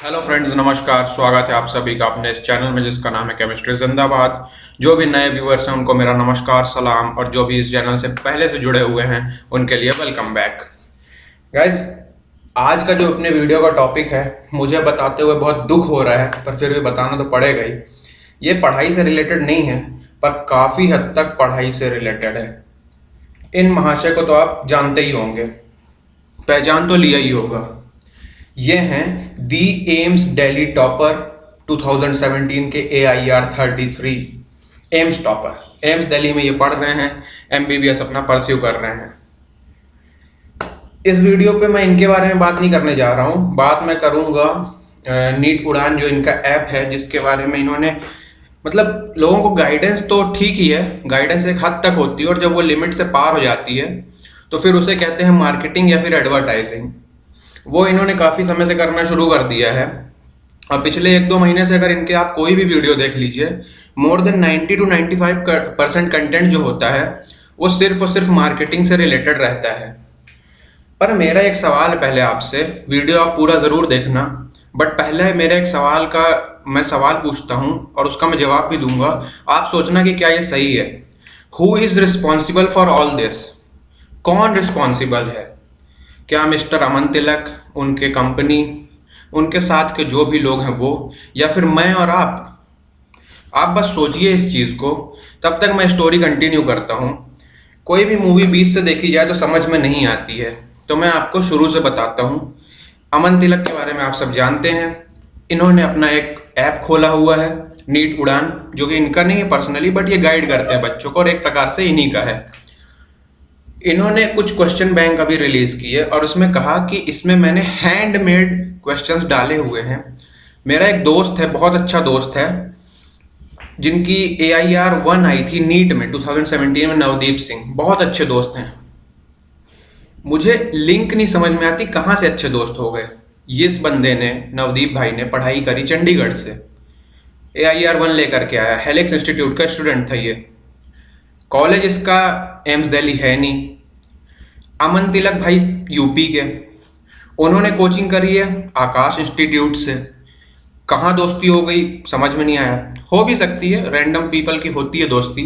Hello friends, नमस्कार। स्वागत है आप सभी का अपने इस चैनल में जिसका नाम है केमिस्ट्री जिंदाबाद। जो भी नए व्यूअर्स हैं उनको मेरा नमस्कार, सलाम, और जो भी इस चैनल से पहले से जुड़े हुए हैं उनके लिए वेलकम बैक। गाइस, आज का जो अपने वीडियो का टॉपिक है, मुझे बताते हुए बहुत दुख हो रहा है, पर फिर भी बताना तो पड़ेगा ही। ये पढ़ाई से रिलेटेड नहीं है, पर काफ़ी हद तक पढ़ाई से रिलेटेड है। इन महाशय को तो आप जानते ही होंगे, पहचान तो लिया ही होगा। ये हैं दी एम्स दिल्ली टॉपर 2017 के AIR 33 AIIMS topper. AIIMS Delhi में ये पढ़ रहे हैं, MBBS अपना परस्यू कर रहे हैं। इस वीडियो पे मैं इनके बारे में बात नहीं करने जा रहा हूँ, बात मैं करूँगा नीट उड़ान जो इनका ऐप है, जिसके बारे में इन्होंने मतलब लोगों को गाइडेंस तो ठीक ही है, गाइडेंस एक हद तक होती है, और जब वो लिमिट से पार हो जाती है तो फिर उसे कहते हैं मार्केटिंग या फिर एडवर्टाइजिंग। वो इन्होंने काफ़ी समय से करना शुरू कर दिया है। और पिछले 1-2 महीने से अगर इनके आप कोई भी वीडियो देख लीजिए, मोर देन 90 to 95% कंटेंट जो होता है वो सिर्फ और सिर्फ मार्केटिंग से रिलेटेड रहता है। पर मेरा एक सवाल है पहले आपसे, वीडियो आप पूरा ज़रूर देखना, बट पहले मेरे एक सवाल का मैं सवाल पूछता हूँ और उसका मैं जवाब भी दूंगा। आप सोचना कि क्या ये सही है। Who is responsible for all this? कौन रिस्पॉन्सिबल है? क्या मिस्टर अमन तिलक, उनके कंपनी, उनके साथ के जो भी लोग हैं वो, या फिर मैं और आप? आप बस सोचिए इस चीज़ को, तब तक मैं स्टोरी कंटिन्यू करता हूँ। कोई भी मूवी 20 से देखी जाए तो समझ में नहीं आती है, तो मैं आपको शुरू से बताता हूँ। अमन तिलक के बारे में आप सब जानते हैं। इन्होंने अपना एक ऐप खोला हुआ है, नीट उड़ान, जो कि इनका नहीं है पर्सनली, बट ये गाइड करते हैं बच्चों को और एक प्रकार से इन्हीं का है। इन्होंने कुछ क्वेश्चन बैंक अभी रिलीज किए और उसमें कहा कि इसमें मैंने हैंडमेड क्वेश्चंस डाले हुए हैं। मेरा एक दोस्त है, बहुत अच्छा दोस्त है, जिनकी AIR 1 आई थी नीट में 2017 में, नवदीप सिंह, बहुत अच्छे दोस्त हैं। मुझे लिंक नहीं समझ में आती कहाँ से अच्छे दोस्त हो गए। ये इस बंदे ने, नवदीप भाई ने, पढ़ाई करी चंडीगढ़ से, AIR 1 लेकर के आया, हेलिक्स इंस्टीट्यूट का स्टूडेंट था ये। कॉलेज इसका एम्स दिल्ली है नहीं। अमन तिलक भाई यूपी के, उन्होंने कोचिंग करी है आकाश इंस्टीट्यूट से। कहाँ दोस्ती हो गई समझ में नहीं आया। हो भी सकती है, रैंडम पीपल की होती है दोस्ती,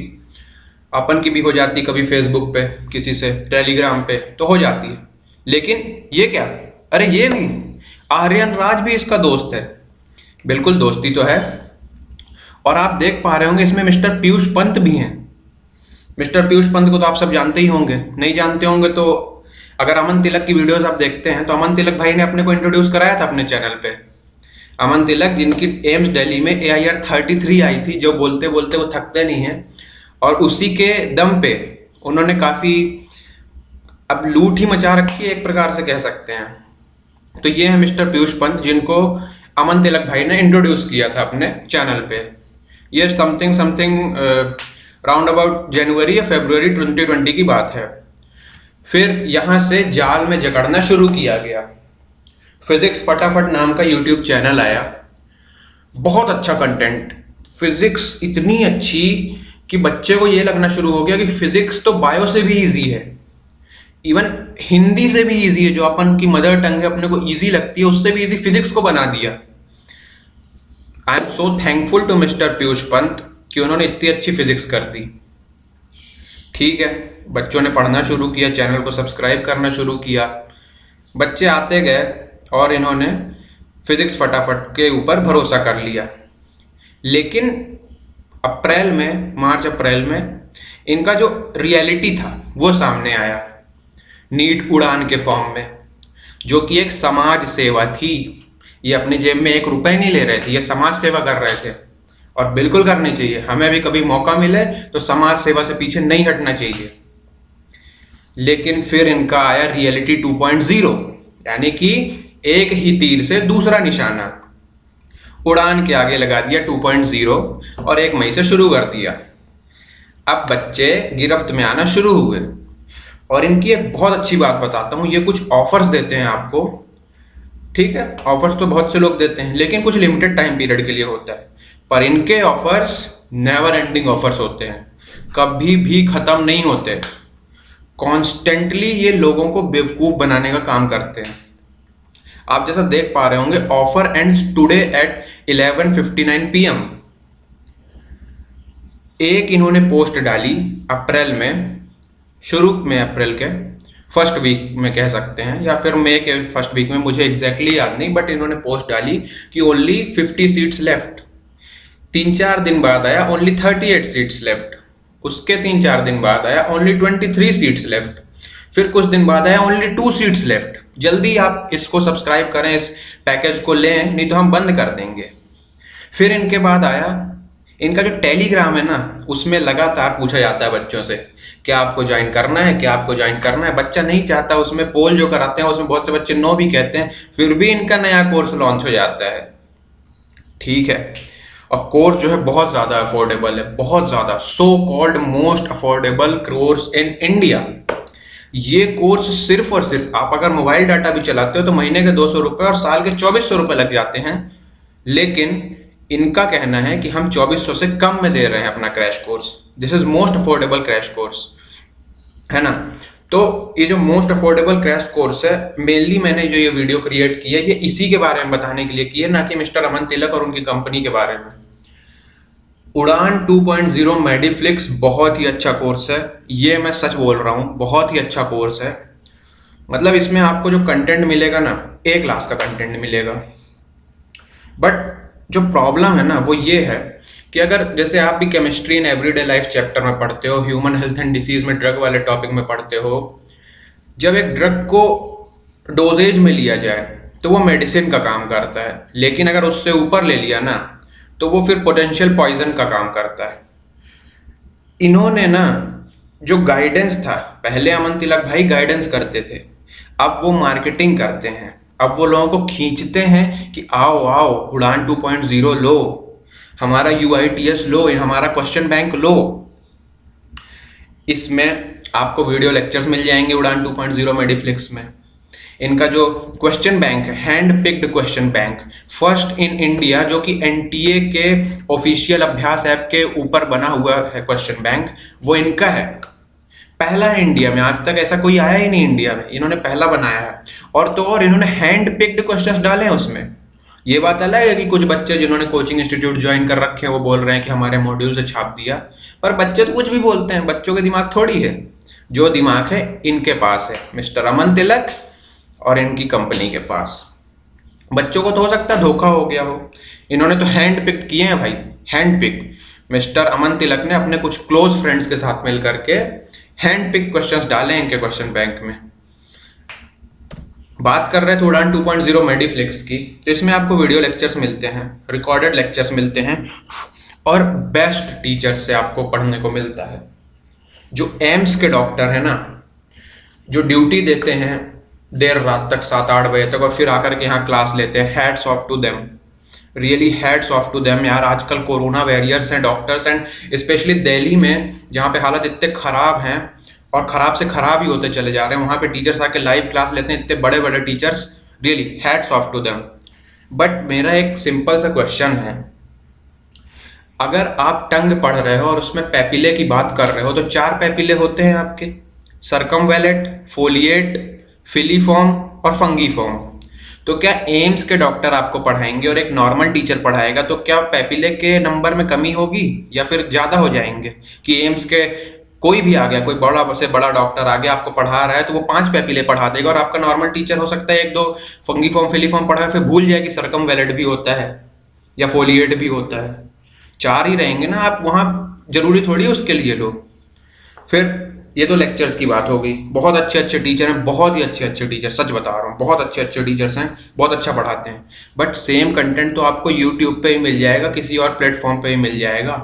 अपन की भी हो जाती कभी फेसबुक पे किसी से, टेलीग्राम पे तो हो जाती है। लेकिन ये क्या, अरे ये नहीं, आर्यन राज भी इसका दोस्त है। बिल्कुल दोस्ती तो है। और आप देख पा रहे होंगे इसमें मिस्टर पीयूष पंत भी हैं। मिस्टर पीयूष पंत को तो आप सब जानते ही होंगे, नहीं जानते होंगे तो अगर अमन तिलक की वीडियोस आप देखते हैं तो अमन तिलक भाई ने अपने को इंट्रोड्यूस कराया था अपने चैनल पे। अमन तिलक, जिनकी एम्स दिल्ली में AIR 33 आई थी, जो बोलते बोलते वो थकते नहीं हैं, और उसी के दम पे उन्होंने काफ़ी अब लूट ही मचा रखी है, एक प्रकार से कह सकते हैं। तो ये है मिस्टर पीयूष पंत, जिनको अमन तिलक भाई ने इंट्रोड्यूस किया था अपने चैनल पे। ये समथिंग राउंड अबाउट जनवरी या फरवरी 2020 की बात है। फिर यहाँ से जाल में जकड़ना शुरू किया गया। फिजिक्स फटाफट नाम का यूट्यूब चैनल आया, बहुत अच्छा कंटेंट, फिजिक्स इतनी अच्छी कि बच्चे को ये लगना शुरू हो गया कि फिजिक्स तो बायो से भी इजी है, इवन हिंदी से भी इजी है, जो अपन की मदर टंग है, अपने को इजी लगती है, उससे भी इजी फिजिक्स को बना दिया। I am so thankful to mister Piyush Pant कि उन्होंने इतनी अच्छी फिजिक्स कर दी। ठीक है, बच्चों ने पढ़ना शुरू किया, चैनल को सब्सक्राइब करना शुरू किया, बच्चे आते गए और इन्होंने फिजिक्स फटाफट के ऊपर भरोसा कर लिया। लेकिन मार्च अप्रैल में इनका जो रियलिटी था वो सामने आया, नीट उड़ान के फॉर्म में, जो कि एक समाज सेवा थी। ये अपनी जेब में 1 रुपए नहीं ले रहे थे, ये समाज सेवा कर रहे थे, और बिल्कुल करनी चाहिए। हमें भी कभी मौका मिले तो समाज सेवा से पीछे नहीं हटना चाहिए। लेकिन फिर इनका आया रियलिटी 2.0, यानी कि एक ही तीर से दूसरा निशाना, उड़ान के आगे लगा दिया 2.0, और 1 मई से शुरू कर दिया। अब बच्चे गिरफ्त में आना शुरू हुए। और इनकी एक बहुत अच्छी बात बताता हूँ, ये कुछ ऑफर्स देते हैं आपको, ठीक है, ऑफर्स तो बहुत से लोग देते हैं, लेकिन कुछ लिमिटेड टाइम पीरियड के लिए होता है। पर इनके ऑफर्स नेवर एंडिंग ऑफर्स होते हैं, कभी भी ख़त्म नहीं होते। कॉन्स्टेंटली ये लोगों को बेवकूफ़ बनाने का काम करते हैं। आप जैसा देख पा रहे होंगे, offer ends today at 11:59 PM। एक इन्होंने पोस्ट डाली अप्रैल में, शुरू में अप्रैल के फर्स्ट वीक में कह सकते हैं, या फिर मई के फर्स्ट वीक में, मुझे एग्जैक्टली याद नहीं, बट इन्होंने पोस्ट डाली कि ओनली 50 सीट्स लेफ्ट। 3-4 दिन बाद आया ओनली 38 सीट्स लेफ्ट। उसके 3-4 दिन बाद आया ओनली 23 सीट्स लेफ्ट। फिर कुछ दिन बाद आया ओनली 2 सीट्स लेफ्ट। जल्दी आप इसको सब्सक्राइब करें, इस पैकेज को लें, नहीं तो हम बंद कर देंगे। फिर इनके बाद आया इनका जो टेलीग्राम है ना, उसमें लगातार पूछा जाता है बच्चों से, क्या आपको ज्वाइन करना है, क्या आपको ज्वाइन करना है। बच्चा नहीं चाहता, उसमें पोल जो कराते हैं उसमें बहुत से बच्चे नो भी कहते हैं, फिर भी इनका नया कोर्स लॉन्च हो जाता है। ठीक है, और कोर्स जो है बहुत ज़्यादा अफोर्डेबल है, बहुत ज़्यादा, so called most affordable course in India. ये कोर्स सिर्फ और सिर्फ आप अगर मोबाइल डाटा भी चलाते हो तो महीने के 200 रुपये और साल के 2400 रुपये लग जाते हैं। लेकिन इनका कहना है कि हम 2400 से कम में दे रहे हैं अपना crash course. This is most affordable crash course, है ना। तो ये जो मोस्ट अफोर्डेबल क्रैश कोर्स है, मेनली मैंने जो ये वीडियो क्रिएट की है ये इसी के बारे में बताने के लिए की है, ना कि मिस्टर अमन तिलक और उनकी कंपनी के बारे में। उड़ान 2.0 मेडिफ्लिक्स बहुत ही अच्छा कोर्स है, ये मैं सच बोल रहा हूँ, बहुत ही अच्छा कोर्स है। मतलब इसमें आपको जो कंटेंट मिलेगा ना, A क्लास का कंटेंट मिलेगा। बट जो प्रॉब्लम है ना वो ये है कि अगर जैसे आप भी chemistry in everyday life chapter में पढ़ते हो, ह्यूमन हेल्थ एंड डिसीज में ड्रग वाले टॉपिक में पढ़ते हो, जब एक ड्रग को डोजेज में लिया जाए तो वो मेडिसिन का काम करता है, लेकिन अगर उससे ऊपर ले लिया ना तो वो फिर पोटेंशियल पॉइजन का काम करता है। इन्होंने ना जो गाइडेंस था, पहले अमन तिलक भाई गाइडेंस करते थे, अब वो मार्केटिंग करते हैं। अब वो लोगों को खींचते हैं कि आओ आओ उड़ान 2.0 लो, हमारा UITS लो, हमारा क्वेश्चन बैंक लो। इसमें आपको वीडियो लेक्चर्स मिल जाएंगे उड़ान 2.0 मेडिफ्लिक्स में। इनका जो क्वेश्चन बैंक है, hand picked question bank, first in India, जो कि NTA के ऑफिशियल अभ्यास ऐप के ऊपर बना हुआ है क्वेश्चन बैंक, वो इनका है। पहला है इंडिया में, आज तक ऐसा कोई आया ही नहीं इंडिया में, इन्होंने पहला बनाया है। और तो और इन्होंने हैंड पिक्ड क्वेश्चंस डाले हैं उसमें। ये बात अलग है कि कुछ बच्चे जिन्होंने कोचिंग इंस्टीट्यूट ज्वाइन कर रखे हैं वो बोल रहे हैं कि हमारे मॉड्यूल से छाप दिया, पर बच्चे तो कुछ भी बोलते हैं, बच्चों के दिमाग थोड़ी है। जो दिमाग है इनके पास है, मिस्टर अमन तिलक और इनकी कंपनी के पास। बच्चों को तो हो सकता है धोखा हो गया हो, इन्होंने तो हैंड पिक्ड किए हैं भाई, हैंड पिक। मिस्टर अमन तिलक ने अपने कुछ क्लोज फ्रेंड्स के साथ मिल करके हैंड पिक क्वेश्चंस डाले हैं इनके क्वेश्चन बैंक में। बात कर रहे थे उड़ान 2.0 मेडिफ्लिक्स की, तो इसमें आपको वीडियो लेक्चर्स मिलते हैं, रिकॉर्डेड लेक्चर्स मिलते हैं, और बेस्ट टीचर्स से आपको पढ़ने को मिलता है। जो एम्स के डॉक्टर है ना, जो ड्यूटी देते हैं देर रात तक 7-8 बजे तक और फिर आकर के यहाँ क्लास लेते हैं, hats off to them, really hats off to them यार। आजकल कोरोना वॉरियर्स हैं डॉक्टर्स, एंड स्पेशली दिल्ली में जहाँ पे हालत इतने ख़राब हैं और ख़राब से ख़राब ही होते चले जा रहे हैं, वहाँ पे टीचर्स आके लाइव क्लास लेते हैं, इतने बड़े बड़े teachers, really hats off to them. But मेरा एक सिंपल सा क्वेश्चन है, अगर आप टंग पढ़ रहे हो और उसमें पैपिले की बात कर रहे हो, तो 4 पैपिले होते हैं आपके, सर्कमवेलेट, फोलिएट, फिलीफॉर्म और फंगीफॉर्म। तो क्या एम्स के डॉक्टर आपको पढ़ाएंगे और एक नॉर्मल टीचर पढ़ाएगा, तो क्या पैपिले के नंबर में कमी होगी या फिर ज़्यादा हो जाएंगे? कि एम्स के कोई भी आ गया, कोई बड़ा से बड़ा डॉक्टर आ गया आपको पढ़ा रहा है, तो वो 5 पैपिले पढ़ा देगा, और आपका नॉर्मल टीचर हो सकता है 1-2 फंगीफॉर्म फिलीफॉर्म पढ़ा, फिर भूल जाए कि सर्कमवेलेट भी होता है या फोलिएट भी होता है। 4 ही रहेंगे ना, आप वहाँ जरूरी थोड़ी है उसके लिए लो। फिर ये तो लेक्चर्स की बात हो गई, बहुत अच्छे अच्छे टीचर हैं, बहुत ही अच्छे अच्छे टीचर, सच बता रहा हूँ, बहुत अच्छे अच्छे टीचर्स हैं, बहुत अच्छा पढ़ाते हैं। बट सेम कंटेंट तो आपको यूट्यूब पे ही मिल जाएगा, किसी और प्लेटफॉर्म पे ही मिल जाएगा।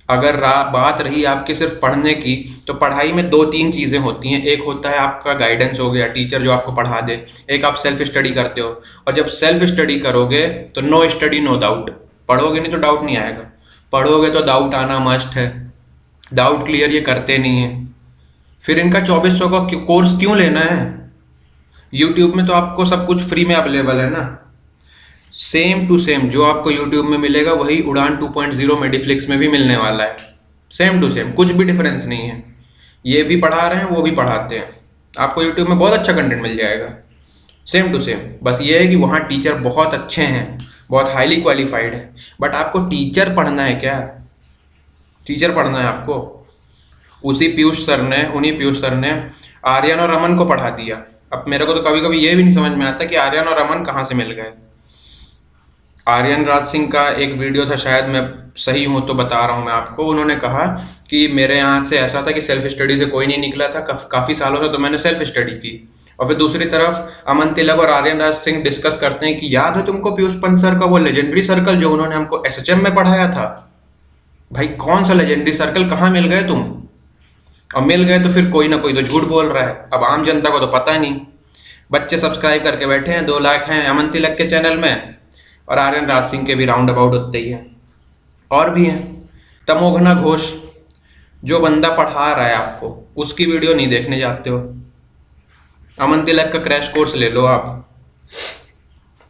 अगर बात रही आपके सिर्फ पढ़ने की, तो पढ़ाई में 2-3 चीज़ें होती हैं। एक होता है आपका गाइडेंस हो गया, टीचर जो आपको पढ़ा दे, एक आप सेल्फ स्टडी करते हो, और जब सेल्फ स्टडी करोगे तो नो स्टडी नो डाउट, पढ़ोगे नहीं तो डाउट नहीं आएगा, पढ़ोगे तो डाउट आना मस्ट है। डाउट क्लियर ये करते नहीं है। फिर इनका 2400 का कोर्स क्यों लेना है? यूट्यूब में तो आपको सब कुछ फ्री में अवेलेबल है ना। सेम टू सेम जो आपको यूट्यूब में मिलेगा वही उड़ान 2.0 मेडिफ्लिक्स में भी मिलने वाला है, सेम टू सेम, कुछ भी डिफरेंस नहीं है। ये भी पढ़ा रहे हैं, वो भी पढ़ाते हैं, आपको यूट्यूब में बहुत अच्छा कंटेंट मिल जाएगा। सेम टू सेम, बस ये है कि वहाँ टीचर बहुत अच्छे हैं, बहुत हाईली क्वालिफाइड है। बट आपको टीचर पढ़ना है क्या? टीचर पढ़ना है आपको? उन्हीं पीयूष सर ने आर्यन और रमन को पढ़ा दिया। अब मेरे को तो कभी कभी ये भी नहीं समझ में आता कि आर्यन और रमन कहाँ से मिल गए। आर्यन राज सिंह का एक वीडियो था, शायद मैं सही हूँ तो बता रहा हूँ मैं आपको, उन्होंने कहा कि मेरे यहाँ से ऐसा था कि सेल्फ स्टडी से कोई नहीं निकला था काफ़ी सालों से, तो मैंने सेल्फ स्टडी की। और फिर दूसरी तरफ अमन तिलक और आर्यन राज सिंह डिस्कस करते हैं कि याद है तुमको पीयूष पंत सर का वो लेजेंडरी सर्कल जो उन्होंने हमको एसएचएम में पढ़ाया था? भाई कौन सा लेजेंडरी सर्कल, कहाँ मिल गए तुम? और मिल गए तो फिर कोई ना कोई तो झूठ बोल रहा है। अब आम जनता को तो पता नहीं। बच्चे सब्सक्राइब करके बैठे हैं, 2 लाख हैं अमन तिलक के चैनल में, और आर्यन राज सिंह के भी राउंड अबाउट उतने ही हैं। और भी हैं, तमोघना घोष, जो बंदा पढ़ा रहा है आपको उसकी वीडियो नहीं देखने जाते हो। अमन तिलक का क्रैश कोर्स ले लो आप।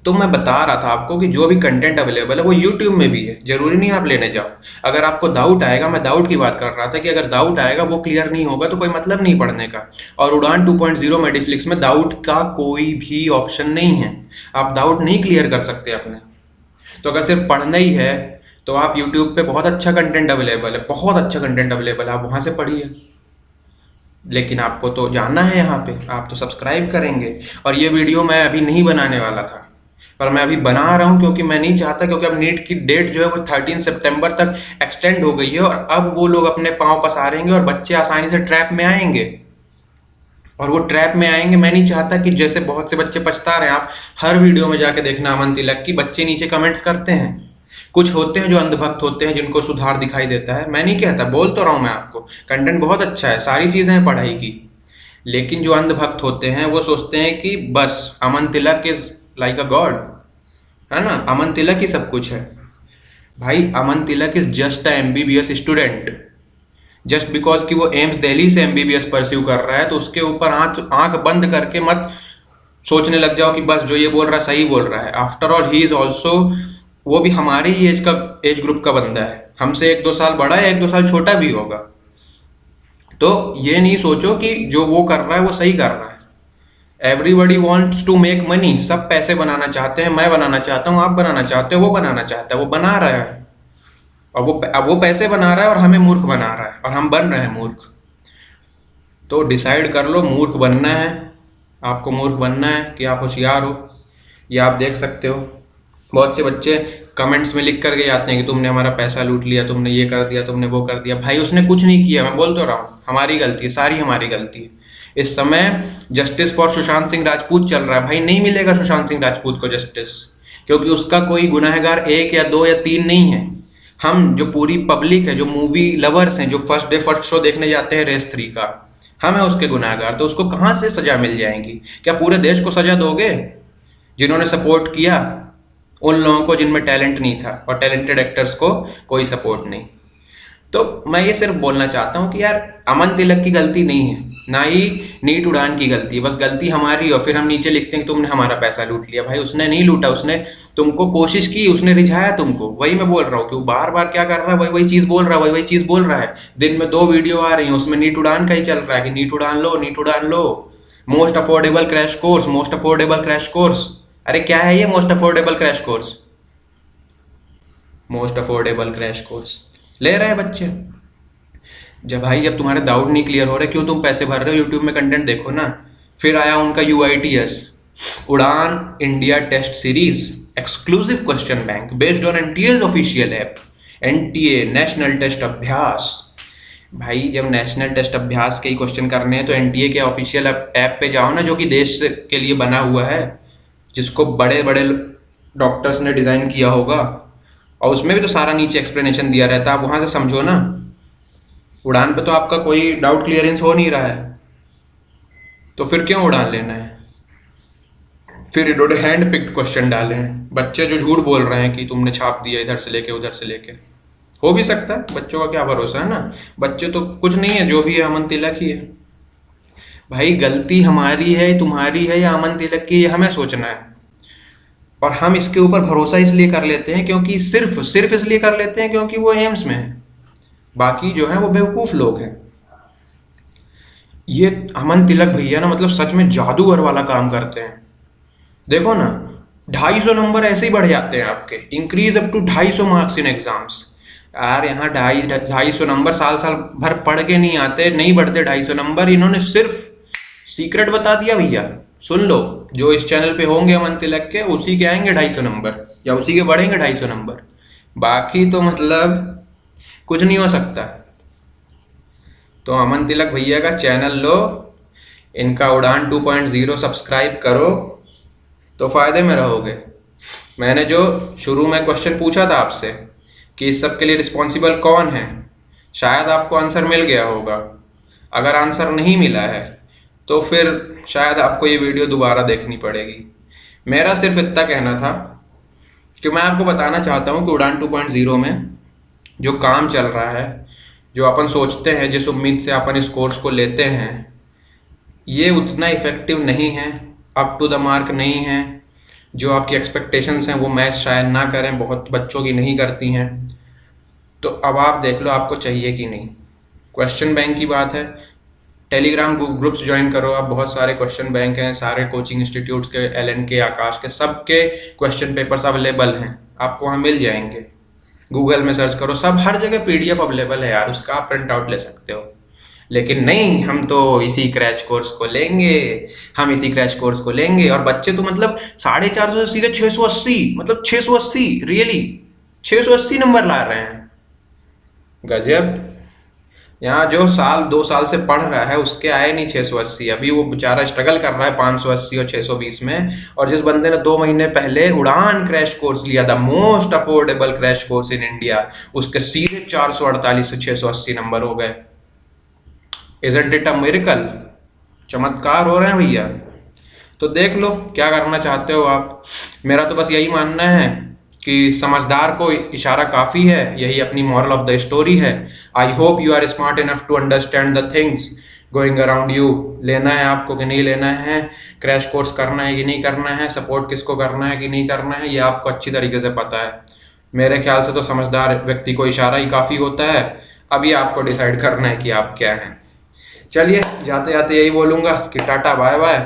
तो मैं बता रहा था आपको कि जो भी कंटेंट अवेलेबल है वो यूट्यूब में भी है, जरूरी नहीं आप लेने जाओ। अगर आपको डाउट आएगा, मैं डाउट की बात कर रहा था कि अगर डाउट आएगा वो क्लियर नहीं होगा तो कोई मतलब नहीं पढ़ने का। और उड़ान 2.0 मेडिफ्लिक्स में डाउट का कोई भी ऑप्शन नहीं है, आप डाउट नहीं क्लियर कर सकते अपने। तो अगर सिर्फ पढ़ना ही है तो आप यूट्यूब पे बहुत अच्छा कंटेंट अवेलेबल है, बहुत अच्छा कंटेंट अवेलेबल है, आप वहाँ से पढ़िए। लेकिन आपको तो जानना है यहाँ पे, आप तो सब्सक्राइब करेंगे। और ये वीडियो मैं अभी नहीं बनाने वाला था, पर मैं अभी बना रहा हूँ क्योंकि मैं नहीं चाहता, क्योंकि अब नीट की डेट जो है वो 13 सितंबर तक एक्सटेंड हो गई है, और अब वो लोग अपने पाँव पसारेंगे और बच्चे आसानी से ट्रैप में आएंगे। और वो ट्रैप में आएंगे, मैं नहीं चाहता कि जैसे बहुत से बच्चे पछता रहे हैं। आप हर वीडियो में जाके देखना अमन तिलक की, बच्चे नीचे कमेंट्स करते हैं। कुछ होते हैं जो अंधभक्त होते हैं, जिनको सुधार दिखाई देता है, मैं नहीं कहता, बोल तो रहा हूँ मैं आपको, कंटेंट बहुत अच्छा है, सारी चीज़ें हैं पढ़ाई की। लेकिन जो अंधभक्त होते हैं वो सोचते हैं कि बस Aman Tilak is like a god, है ना, अमन तिलक ही सब कुछ है। भाई Aman Tilak is just a MBBS student. Just because कि वो एम्स दिल्ली से एमबीबीएस परस्यू कर रहा है तो उसके ऊपर आंख बंद करके मत सोचने लग जाओ कि बस जो ये बोल रहा है सही बोल रहा है। After all he is also, वो भी हमारी ही एज ग्रुप का बंदा है, हमसे 1-2 साल बड़ा है, 1-2 साल छोटा भी होगा। तो ये नहीं सोचो कि जो वो कर रहा है वो सही कर रहा है। Everybody wants to make money, सब पैसे बनाना चाहते हैं, मैं बनाना चाहता हूँ, आप बनाना चाहते हो, वो बनाना चाहता है, वो बना रहा है। और वो पैसे बना रहा है और हमें मूर्ख बना रहा है, और हम बन रहे हैं मूर्ख। तो डिसाइड कर लो, मूर्ख बनना है आपको, मूर्ख बनना है कि आप होशियार हो। ये आप देख सकते हो, बहुत से बच्चे कमेंट्स में लिख करके आते हैं कि तुमने हमारा पैसा लूट लिया, तुमने ये कर दिया, तुमने वो कर दिया। भाई उसने कुछ नहीं किया, मैं बोल तो रहा हूँ, हमारी गलती है, सारी हमारी गलती है। इस समय जस्टिस फॉर सुशांत सिंह राजपूत चल रहा है। भाई नहीं मिलेगा सुशांत सिंह राजपूत को जस्टिस, क्योंकि उसका कोई गुनहगार 1 या 2 या 3 नहीं है। हम जो पूरी पब्लिक है, जो मूवी लवर्स हैं, जो फर्स्ट डे फर्स्ट शो देखने जाते हैं रेस 3 का, हम है उसके गुनहगार। तो उसको कहाँ से सजा मिल जाएगी? क्या पूरे देश को सजा दोगे जिन्होंने सपोर्ट किया उन लोगों को जिनमें टैलेंट नहीं था, और टैलेंटेड एक्टर्स को कोई सपोर्ट नहीं? तो मैं ये सिर्फ बोलना चाहता हूँ कि यार अमन तिलक की गलती नहीं है, ना ही नीट उड़ान की गलती है, बस गलती हमारी। और फिर हम नीचे लिखते हैं कि तुमने हमारा पैसा लूट लिया। भाई उसने नहीं लूटा, उसने तुमको कोशिश की, उसने रिझाया तुमको। वही मैं बोल रहा हूँ कि वो बार बार क्या कर रहा है, वही चीज़ बोल रहा है, वही चीज़ बोल रहा है। दिन में 2 वीडियो आ रही हैं, उसमें नीट उड़ान का ही चल रहा है कि नीट उड़ान लो, नीट उड़ान लो, most affordable crash course, most affordable crash course. अरे क्या है ये most affordable crash course? Most affordable crash course ले रहे हैं बच्चे। जब तुम्हारे डाउट नहीं क्लियर हो रहे, क्यों तुम पैसे भर रहे हो? यूट्यूब में कंटेंट देखो ना। फिर आया उनका UITS, Udaan India test series exclusive question bank based on NTA's official app, NTA national test Abhyas. भाई जब नेशनल टेस्ट अभ्यास के ही क्वेश्चन करने हैं तो NTA के ऑफिशियल ऐप पे जाओ ना, जो कि देश के लिए बना हुआ है, जिसको बड़े बड़े डॉक्टर्स ने डिज़ाइन किया होगा, और उसमें भी तो सारा नीचे एक्सप्लेनेशन दिया रहता है, आप वहाँ से समझो ना। उड़ान पे तो आपका कोई डाउट क्लियरेंस हो नहीं रहा है, तो फिर क्यों उड़ान लेना है? फिर इन्होंने हैंड पिक्ड क्वेश्चन डाले हैं, बच्चे जो झूठ बोल रहे हैं कि तुमने छाप दिया इधर से लेके उधर से लेके। हो भी सकता है, बच्चों का क्या भरोसा है ना, बच्चे तो कुछ नहीं है, जो भी है अमन तिलक ही है। भाई गलती हमारी है, तुम्हारी है, या अमन तिलक की, ये हमें सोचना है। और हम इसके ऊपर भरोसा इसलिए कर लेते हैं क्योंकि सिर्फ इसलिए कर लेते हैं क्योंकि वो एम्स में है, बाकी जो है वो बेवकूफ़ लोग हैं। ये अमन तिलक भैया ना मतलब सच में जादूगर वाला काम करते हैं। देखो ना, 250 नंबर ऐसे ही बढ़ जाते हैं आपके, increase up to 250 marks in exams. यार यहाँ 250 नंबर साल साल भर पढ़ के नहीं आते, नहीं बढ़ते 250 नंबर। इन्होंने सिर्फ सीक्रेट बता दिया भैया, सुन लो। जो इस चैनल पे होंगे अमन तिलक के, उसी के आएंगे 250 नंबर, या उसी के बढ़ेंगे 250 नंबर। बाकी तो मतलब कुछ नहीं हो सकता। तो अमन तिलक भैया का चैनल लो, इनका उड़ान 2.0 सब्सक्राइब करो, तो फायदे में रहोगे। मैंने जो शुरू में क्वेश्चन पूछा था आपसे कि इस सब के लिए रिस्पॉन्सिबल कौन है, शायद आपको आंसर मिल गया होगा। अगर आंसर नहीं मिला है तो फिर शायद आपको ये वीडियो दोबारा देखनी पड़ेगी। मेरा सिर्फ इतना कहना था कि मैं आपको बताना चाहता हूँ कि उड़ान 2.0 में जो काम चल रहा है, जो अपन सोचते हैं, जिस उम्मीद से अपन इस कोर्स को लेते हैं, ये उतना इफ़ेक्टिव नहीं है, अप टू द मार्क नहीं है। जो आपकी एक्सपेक्टेशंस हैं वो मैच शायद ना करें, बहुत बच्चों की नहीं करती हैं। तो अब आप देख लो आपको चाहिए कि नहीं। क्वेश्चन बैंक की बात है, टेलीग्राम ग्रुप्स ज्वाइन करो आप, बहुत सारे क्वेश्चन बैंक हैं, सारे कोचिंग इंस्टीट्यूट्स के, एलन के, आकाश के, सबके क्वेश्चन पेपर्स अवेलेबल हैं, आपको वहाँ मिल जाएंगे। गूगल में सर्च करो, सब हर जगह पीडीएफ अवेलेबल है यार, उसका आप प्रिंट आउट ले सकते हो। लेकिन नहीं, हम तो इसी क्रैश कोर्स को लेंगे, हम इसी क्रैश कोर्स को लेंगे। और बच्चे तो मतलब 450 से सीधे 680, मतलब 680, रियली 680 नंबर ला रहे हैं। गजब। यहाँ जो साल 2 साल से पढ़ रहा है उसके आए नहीं 680, अभी वो बेचारा स्ट्रगल कर रहा है 580 और 620 में। और जिस बंदे ने 2 महीने पहले उड़ान क्रैश कोर्स लिया था, most affordable crash course in India, उसके सीधे 448 से 680 नंबर हो गए। Isn't it a miracle? चमत्कार हो रहे हैं भैया। तो देख लो क्या करना चाहते हो आप। मेरा तो बस यही मानना है कि समझदार को इशारा काफ़ी है, यही अपनी मॉरल ऑफ द स्टोरी है। I hope you are smart enough to understand the things going around you. लेना है आपको कि नहीं लेना है, क्रैश कोर्स करना है कि नहीं करना है, सपोर्ट किसको करना है कि नहीं करना है, ये आपको अच्छी तरीके से पता है। मेरे ख्याल से तो समझदार व्यक्ति को इशारा ही काफ़ी होता है। अभी आपको डिसाइड करना है कि आप क्या हैं। चलिए, जाते जाते यही बोलूँगा कि टाटा बाय बाय।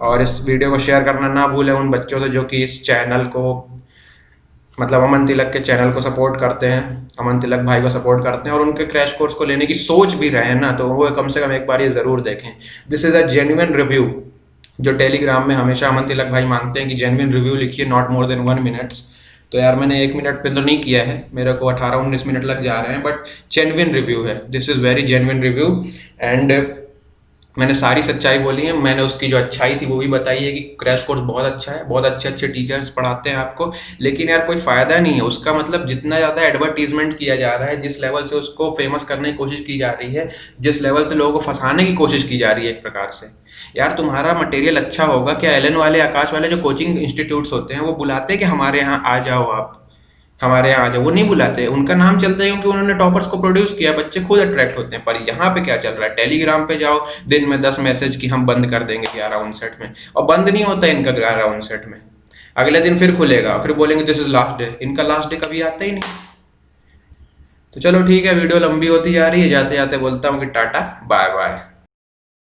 और इस वीडियो को शेयर करना ना भूलें उन बच्चों से जो कि इस चैनल को, मतलब अमन तिलक के चैनल को सपोर्ट करते हैं, अमन तिलक भाई को सपोर्ट करते हैं और उनके क्रैश कोर्स को लेने की सोच भी रहे हैं ना, तो वो कम से कम एक बार ये ज़रूर देखें। This is a genuine review. जो टेलीग्राम में हमेशा अमन तिलक भाई मांगते हैं कि जेन्युइन रिव्यू लिखिए, नॉट मोर देन 1 मिनट्स। तो यार मैंने 1 मिनट पे तो नहीं किया है, मेरे को 18-19 मिनट लग जा रहे हैं, बट जेन्युइन रिव्यू है। This is very genuine review. And मैंने सारी सच्चाई बोली है, मैंने उसकी जो अच्छाई थी वो भी बताई है कि क्रैश कोर्स बहुत अच्छा है, बहुत अच्छे अच्छे टीचर्स पढ़ाते हैं आपको। लेकिन यार कोई फ़ायदा नहीं है उसका, मतलब जितना ज़्यादा एडवर्टीजमेंट किया जा रहा है, जिस लेवल से उसको फेमस करने की कोशिश की जा रही है, जिस लेवल से लोगों को फंसाने की कोशिश की जा रही है एक प्रकार से। यार तुम्हारा मटेरियल अच्छा होगा क्या एलन वाले, आकाश वाले जो कोचिंग इंस्टीट्यूट्स होते हैं वो बुलाते हैं कि हमारे यहाँ आ जाओ, आप हमारे यहाँ आ जाओ? वो नहीं बुलाते। उनका नाम चलता है क्योंकि उन्होंने टॉपर्स को प्रोड्यूस किया, बच्चे खुद अट्रैक्ट होते हैं। पर यहाँ पे क्या चल रहा है, टेलीग्राम पे जाओ, दिन में 10 मैसेज कि हम बंद कर देंगे 11:59 में, और बंद नहीं होता इनका 11:59 में। अगले दिन फिर खुलेगा, फिर बोलेंगे दिस इज लास्ट डे। इनका लास्ट डे कभी आता ही नहीं। तो चलो ठीक है, वीडियो लंबी होती जा रही है, जाते जाते बोलता हूँ कि टाटा बाय बाय।